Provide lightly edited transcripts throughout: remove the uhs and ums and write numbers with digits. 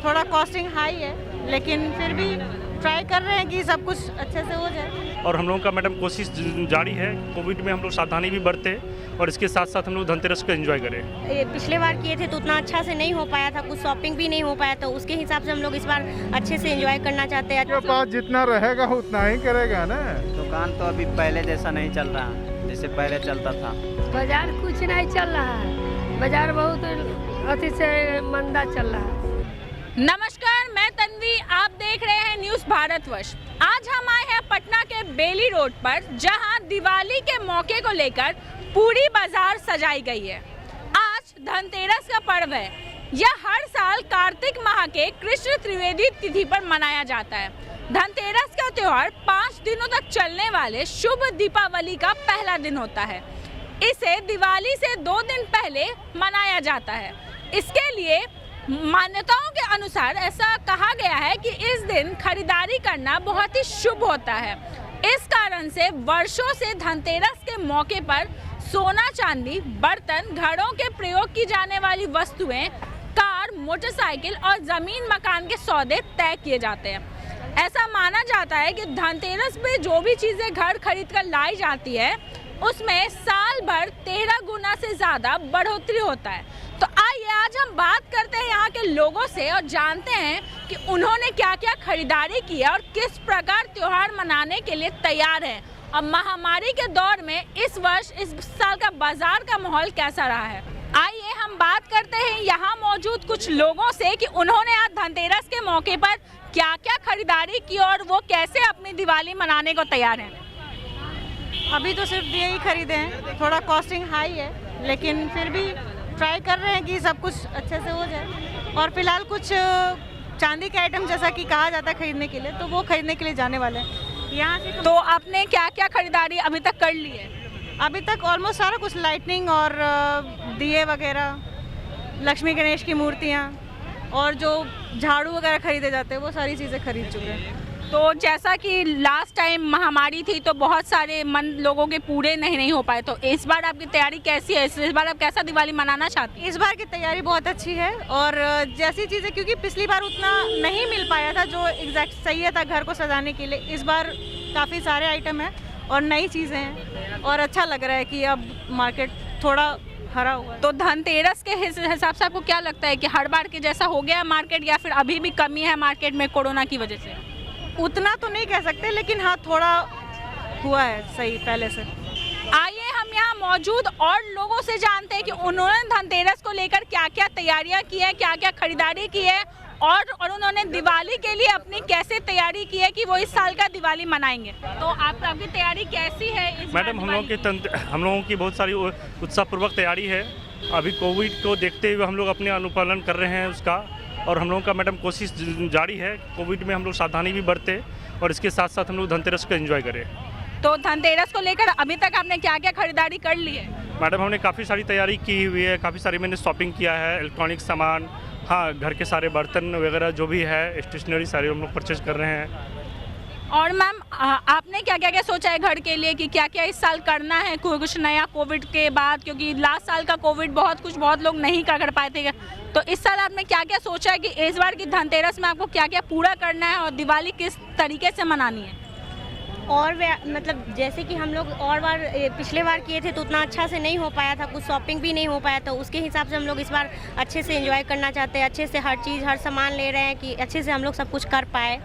थोड़ा costing high है, लेकिन फिर भी ट्राई कर रहे हैं कि सब कुछ अच्छे से हो जाए। और हम लोगों का मैडम कोशिश जारी है, कोविड में हम लोग सावधानी भी बरते और इसके साथ साथ हम लोग धनतेरस को एंजॉय करें। ये पिछले बार किए थे तो उतना अच्छा से नहीं हो पाया था, कुछ शॉपिंग भी नहीं हो पाया, तो उसके हिसाब से हम लोग इस बार अच्छे से एंजॉय करना चाहते हैं। के पास जितना रहेगा उतना ही करेगा ना। दुकान तो अभी पहले जैसा नहीं चल रहा, जैसे पहले चलता था। बाजार कुछ नहीं चल रहा है, बाजार बहुत अति से मंदा चल रहा है। नमस्कार, मैं तन्वी, आप देख रहे हैं न्यूज़ भारतवर्ष। आज हम आए हैं पटना के बेली रोड पर, जहां दिवाली के मौके को लेकर पूरी बाजार सजाई गई है। आज धनतेरस का पर्व है। यह हर साल कार्तिक माह के कृष्ण त्रिवेदी तिथि पर मनाया जाता है। धनतेरस का त्योहार 5 दिनों तक चलने वाले शुभ दीपावली का पहला दिन होता है। इसे दिवाली से 2 दिन पहले मनाया जाता है। इसके लिए मान्यताओं के अनुसार ऐसा कहा गया है कि इस दिन खरीदारी करना बहुत ही शुभ होता है। इस कारण से वर्षों से धनतेरस के मौके पर सोना, चांदी, बर्तन, घरों के प्रयोग की जाने वाली वस्तुएं, कार, मोटरसाइकिल और जमीन मकान के सौदे तय किए जाते हैं। ऐसा माना जाता है कि धनतेरस पे जो भी चीज़ें घर खरीद कर लाई जाती है, उसमें साल भर 13 गुना से ज़्यादा बढ़ोतरी होता है। तो आइए आज हम बात करते हैं यहाँ के लोगों से और जानते हैं कि उन्होंने क्या क्या खरीदारी की है और किस प्रकार त्योहार मनाने के लिए तैयार हैं। और महामारी के दौर में इस वर्ष, इस साल का बाजार का माहौल कैसा रहा है। आइए हम बात करते हैं यहाँ मौजूद कुछ लोगों से कि उन्होंने आज धनतेरस के मौके पर क्या क्या खरीदारी की और वो कैसे अपनी दिवाली मनाने को तैयार हैं। अभी तो सिर्फ ये ही खरीदे हैं, थोड़ा कॉस्टिंग हाई है, लेकिन फिर भी ट्राई कर रहे हैं कि सब कुछ अच्छे से हो जाए। और फिलहाल कुछ चांदी के आइटम जैसा कि कहा जाता है खरीदने के लिए, तो वो खरीदने के लिए जाने वाले हैं यहाँ से। तो आपने क्या क्या खरीदारी अभी तक कर ली है? अभी तक ऑलमोस्ट सारा कुछ, लाइटनिंग और दिए वगैरह, लक्ष्मी गणेश की मूर्तियाँ और जो झाड़ू वगैरह खरीदे जाते हैं, वो सारी चीज़ें खरीद चुके हैं। तो जैसा कि लास्ट टाइम महामारी थी तो बहुत सारे मन लोगों के पूरे नहीं हो पाए, तो इस बार आपकी तैयारी कैसी है? इस बार आप कैसा दिवाली मनाना चाहती हैं? इस बार की तैयारी बहुत अच्छी है और जैसी चीज़ें, क्योंकि पिछली बार उतना नहीं मिल पाया था जो एग्जैक्ट सही था घर को सजाने के लिए, इस बार काफ़ी सारे आइटम हैं और नई चीज़ें हैं और अच्छा लग रहा है कि अब मार्केट थोड़ा हरा हुआ है। तो धनतेरस के हिसाब से आपको क्या लगता है कि हर बार के जैसा हो गया मार्केट या फिर अभी भी कमी है मार्केट में कोरोना की वजह से? उतना तो नहीं कह सकते, लेकिन हाँ थोड़ा हुआ है सही पहले से। आइए हम यहाँ मौजूद और लोगों से जानते हैं कि उन्होंने धनतेरस को लेकर क्या क्या तैयारियां की है, क्या क्या खरीदारी की है और उन्होंने दिवाली के लिए अपनी कैसे तैयारी की है कि वो इस साल का दिवाली मनाएंगे। तो आपकी तैयारी कैसी है इस मैडम, हम लोगों की बहुत सारी उत्साहपूर्वक तैयारी है। अभी कोविड को देखते हुए हम लोग अपने अनुपालन कर रहे हैं उसका, और हम लोगों का मैडम कोशिश जारी है, कोविड में हम लोग सावधानी भी बरते और इसके साथ साथ हम लोग धनतेरस को एंजॉय करें। तो धनतेरस को लेकर अभी तक आपने क्या क्या खरीदारी कर ली है? मैडम, हमने काफ़ी सारी तैयारी की हुई है, काफ़ी सारी मैंने शॉपिंग किया है, इलेक्ट्रॉनिक सामान, हाँ घर के सारे बर्तन वगैरह जो भी है, स्टेशनरी सारे हम लोग परचेज कर रहे हैं। और मैम, आपने क्या क्या सोचा है घर के लिए कि क्या क्या इस साल करना है कुछ नया कोविड के बाद, क्योंकि लास्ट साल का कोविड बहुत लोग नहीं कर पाए थे, तो इस साल आपने क्या क्या सोचा है कि इस बार की धनतेरस में आपको क्या क्या पूरा करना है और दिवाली किस तरीके से मनानी है? और मतलब जैसे कि हम लोग और बार पिछले बार किए थे तो उतना अच्छा से नहीं हो पाया था, कुछ शॉपिंग भी नहीं हो पाया, तो उसके हिसाब से हम लोग इस बार अच्छे से एंजॉय करना चाहते हैं। अच्छे से हर चीज़, हर सामान ले रहे हैं कि अच्छे से हम लोग सब कुछ कर पाए,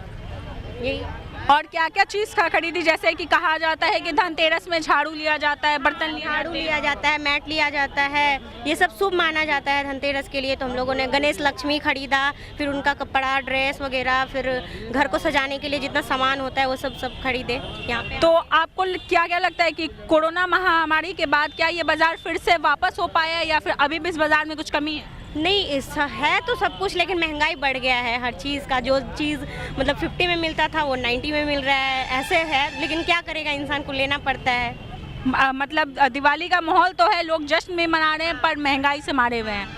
यही। और क्या क्या चीज़ खरीदी? जैसे कि कहा जाता है कि धनतेरस में झाड़ू लिया जाता है, बर्तन लिया जाता है, मैट लिया जाता है, ये सब शुभ माना जाता है धनतेरस के लिए। तो हम लोगों ने गणेश लक्ष्मी खरीदा, फिर उनका कपड़ा, ड्रेस वगैरह, फिर घर को सजाने के लिए जितना सामान होता है वो सब खरीदे यहाँ पे। तो आपको क्या क्या लगता है कि कोरोना महामारी के बाद क्या ये बाजार फिर से वापस हो पाया या फिर अभी भी इस बाजार में कुछ कमी है? नहीं, है तो सब कुछ, लेकिन महंगाई बढ़ गया है हर चीज़ का। जो चीज़ मतलब 50 में मिलता था वो 90 में मिल रहा है, ऐसे है, लेकिन क्या करेगा, इंसान को लेना पड़ता है। मतलब दिवाली का माहौल तो है, लोग जश्न में मना रहे हैं, पर महंगाई से मारे हुए हैं।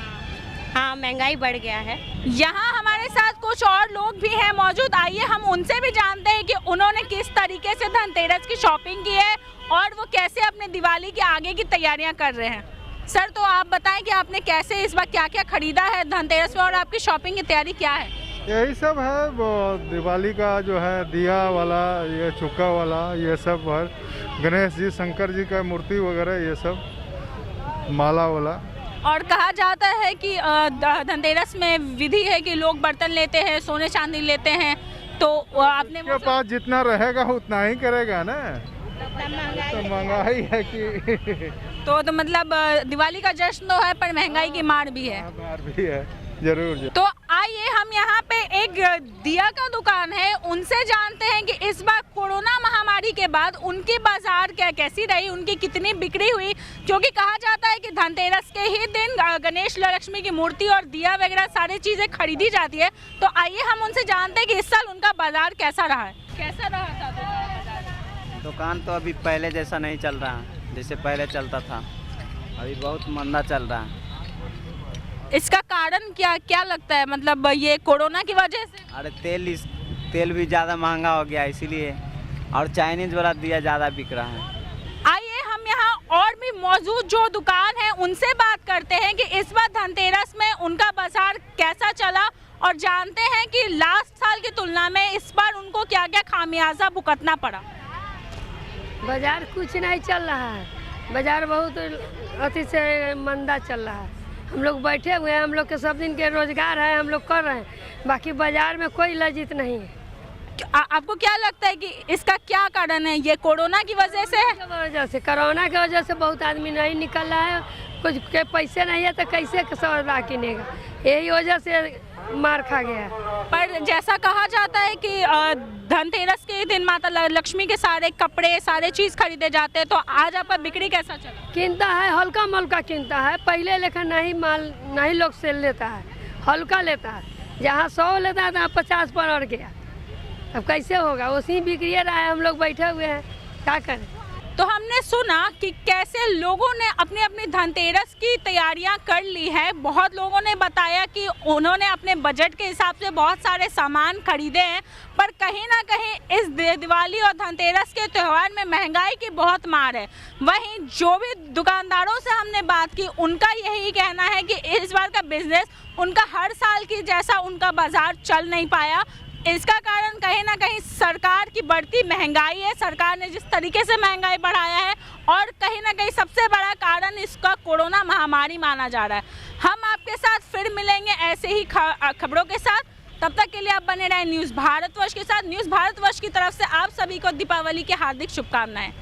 हाँ, महंगाई बढ़ गया है। यहाँ हमारे साथ कुछ और लोग भी हैं मौजूद, आइए हम उनसे भी जानते हैं कि उन्होंने किस तरीके से धनतेरस की शॉपिंग की है और वो कैसे अपने दिवाली के आगे की तैयारियां कर रहे हैं। सर, तो आप बताएं कि आपने कैसे इस बार क्या क्या खरीदा है धनतेरस में और आपकी शॉपिंग की तैयारी क्या है? यही सब है वो दिवाली का जो है दिया वाला, ये चुक्का वाला, ये सब है। गणेश जी, शंकर जी का मूर्ति वगैरह, ये सब माला वाला। और कहा जाता है कि धनतेरस में विधि है कि लोग बर्तन लेते हैं, सोने चांदी लेते हैं, तो आपने के पास जितना रहेगा उतना ही करेगा ना, तो महंगाई है कि तो मतलब दिवाली का जश्न तो है पर महंगाई की मार भी है। मार भी है, जरूर। तो आइए हम यहाँ पे एक दिया का दुकान है, उनसे जानते हैं कि इस बार कोरोना महामारी के बाद उनकी बाजार कैसी रही, उनकी कितनी बिक्री हुई, क्योंकि कहा जाता है कि धनतेरस के ही दिन गणेश लक्ष्मी की मूर्ति और दिया वगैरह सारी चीजें खरीदी जाती है। तो आइए हम उनसे जानते हैं कि इस साल उनका बाजार कैसा रहा है। कैसा रहा था दुकान तो अभी पहले जैसा नहीं चल रहा है, जैसे पहले चलता था, अभी बहुत मंदा चल रहा है। इसका कारण क्या लगता है, मतलब ये कोरोना की वजह से? अरे तेल भी ज़्यादा महंगा हो गया इसीलिए, और चाइनीज वाला दिया ज़्यादा बिक रहा है। आइए हम यहाँ और भी मौजूद जो दुकान है उनसे बात करते हैं कि इस बार धनतेरस में उनका बाजार कैसा चला, और जानते हैं कि लास्ट साल की तुलना में इस बार उनको क्या क्या खामियाजा भुगतना पड़ा। बाजार कुछ नहीं चल रहा है, बाजार बहुत अति से मंदा चल रहा है। हम लोग बैठे हुए हैं, हम लोग के सब दिन के रोजगार है, हम लोग कर रहे हैं, बाकी बाजार में कोई लज्जित नहीं है। आपको क्या लगता है कि इसका क्या कारण है, ये कोरोना की वजह से है? वजह से, कोरोना की वजह से बहुत आदमी नहीं निकल रहा है, कुछ के पैसे नहीं है तो कैसे सौदा किनेगा, यही वजह से मार खा गया। पर जैसा कहा जाता है कि धनतेरस के दिन माता लक्ष्मी के सारे कपड़े सारे चीज खरीदे जाते हैं, तो आज आपका बिक्री कैसा चला? कीनता है, हल्का मल्का कीनता है, पहले लेकर नहीं माल नहीं लोग सेल लेता है, हल्का लेता है, जहाँ 100 लेता है तो 50 पर अड़ गया। अब कैसे होगा, उसी बिक्री रहा है, हम लोग बैठे हुए हैं, क्या करें। तो हमने सुना कि कैसे लोगों ने अपनी अपनी धनतेरस की तैयारियां कर ली है। बहुत लोगों ने बताया कि उन्होंने अपने बजट के हिसाब से बहुत सारे सामान खरीदे हैं, पर कहीं ना कहीं इस दिवाली और धनतेरस के त्यौहार में महंगाई की बहुत मार है। वहीं जो भी दुकानदारों से हमने बात की, उनका यही कहना है कि इस बार का बिजनेस उनका हर साल की जैसा उनका बाजार चल नहीं पाया। इसका कारण कहीं ना कहीं सरकार की बढ़ती महंगाई है, सरकार ने जिस तरीके से महंगाई बढ़ाया है, और कहीं ना कहीं सबसे बड़ा कारण इसका कोरोना महामारी माना जा रहा है। हम आपके साथ फिर मिलेंगे ऐसे ही खबरों के साथ, तब तक के लिए आप बने रहें न्यूज़ भारतवर्ष के साथ। न्यूज़ भारतवर्ष की तरफ से आप सभी को दीपावली की हार्दिक शुभकामनाएं।